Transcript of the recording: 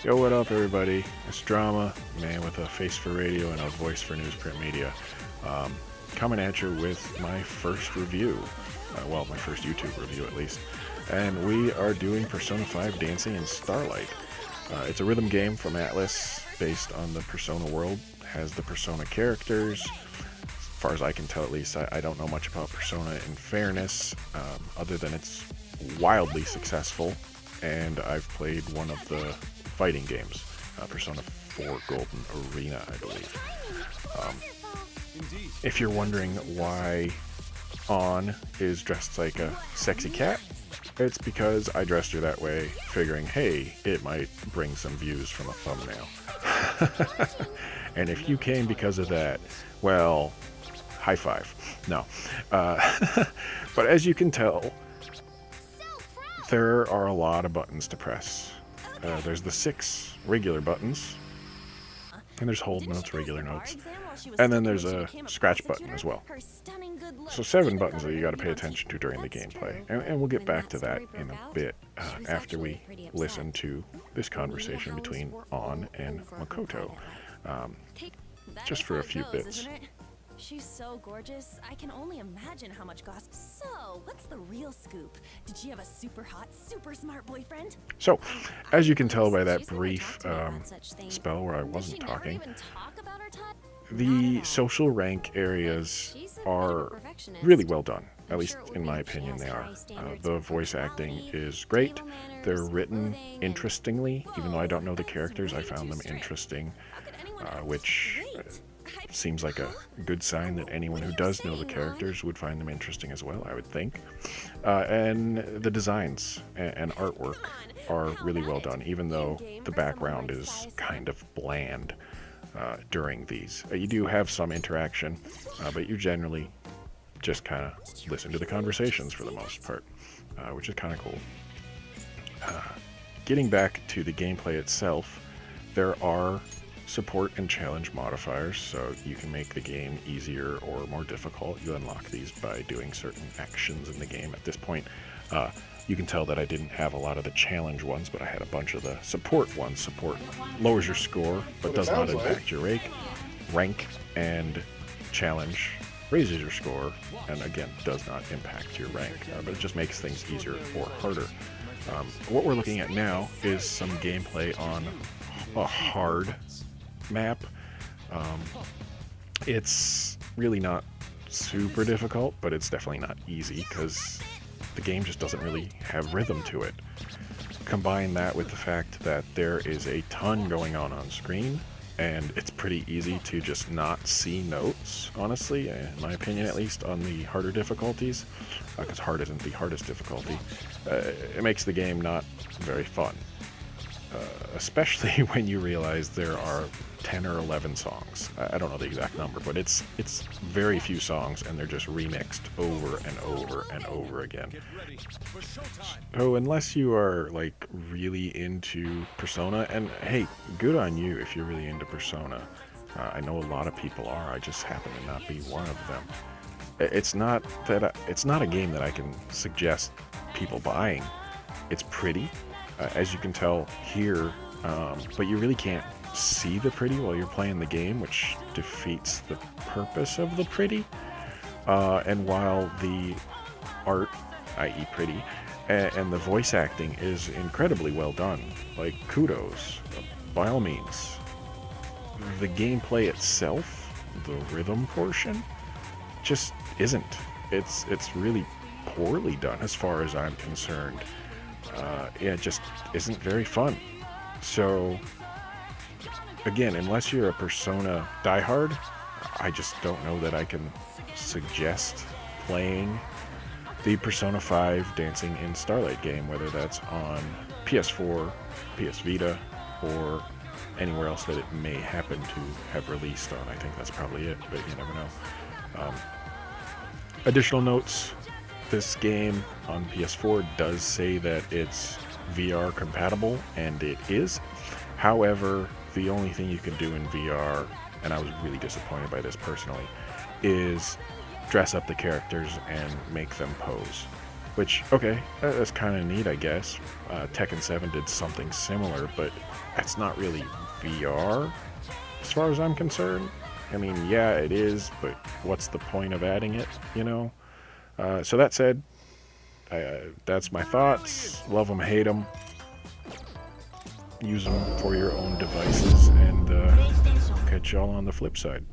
Yo, what up, everybody? It's Drama, man with a face for radio and a voice for newsprint media. Coming at you with my first review. Well, my first YouTube review, at least. And we are doing Persona 5 Dancing in Starlight. It's a rhythm game from Atlas, based on the Persona world. Has the Persona characters. As far as I can tell, at least, I don't know much about Persona in fairness, other than it's wildly successful. And I've played one of the fighting games, Persona 4 Golden Arena, I believe. If you're wondering why On is dressed like a sexy cat, it's because I dressed her that way, figuring, hey, it might bring some views from a thumbnail. And if you came because of that, well, high five. No. But as you can tell, there are a lot of buttons to press. There's the 6 regular buttons, and there's hold notes, regular notes, and then there's a scratch button as well. So 7 buttons that you got to pay attention to during the gameplay, and we'll get back to that in a bit after we listen to this conversation between On and Makoto, just for a few bits. She's so gorgeous, I can only imagine how much gossip. So, what's the real scoop? Did she have a super hot, super smart boyfriend? So, as you can tell by that brief spell where I wasn't talking, the social rank areas are really well done. At least in my opinion they are. The voice acting is great. They're written interestingly. Even though I don't know the characters, I found them interesting, which seems like a good sign that anyone who does know the characters would find them interesting as well, I would think. And the designs and artwork are really well done, even though the background is kind of bland during these. You do have some interaction, but you generally just kind of listen to the conversations for the most part, which is kind of cool. Getting back to the gameplay itself, there are support and challenge modifiers, so you can make the game easier or more difficult. You unlock these by doing certain actions in the game. At this point, you can tell that I didn't have a lot of the challenge ones, but I had a bunch of the support ones. Support lowers your score, but does not impact your rank, and challenge raises your score, and again, does not impact your rank, but it just makes things easier or harder. What we're looking at now is some gameplay on a hard map. It's really not super difficult, but it's definitely not easy because the game just doesn't really have rhythm to it. Combine that with the fact that there is a ton going on screen, and it's pretty easy to just not see notes, honestly, in my opinion at least, on the harder difficulties, because hard isn't the hardest difficulty. It makes the game not very fun. Especially when you realize there are 10 or 11 songs. I don't know the exact number, but it's very few songs, and they're just remixed over and over and over again. So unless you are like really into Persona, and hey, good on you if you're really into Persona. I know a lot of people are. I just happen to not be one of them. It's not a game that I can suggest people buying. It's pretty. As you can tell here, but you really can't see the pretty while you're playing the game, which defeats the purpose of the pretty. And while the art, i.e. pretty, and the voice acting is incredibly well done, like kudos, by all means, the gameplay itself, the rhythm portion, just isn't. It's really poorly done as far as I'm concerned. It just isn't very fun. So, again, unless you're a Persona diehard, I just don't know that I can suggest playing the Persona 5 Dancing in Starlight game, whether that's on PS4, PS Vita, or anywhere else that it may happen to have released on. I think that's probably it, but you never know. Additional notes. This game on PS4 does say that it's VR compatible, and it is. However, the only thing you can do in VR, and I was really disappointed by this personally, is dress up the characters and make them pose. Which, okay, that's kind of neat, I guess. Tekken 7 did something similar, but that's not really VR, as far as I'm concerned. I mean, yeah, it is, but what's the point of adding it, you know? So that said, that's my thoughts. Love them, hate them. Use them for your own devices, and catch y'all on the flip side.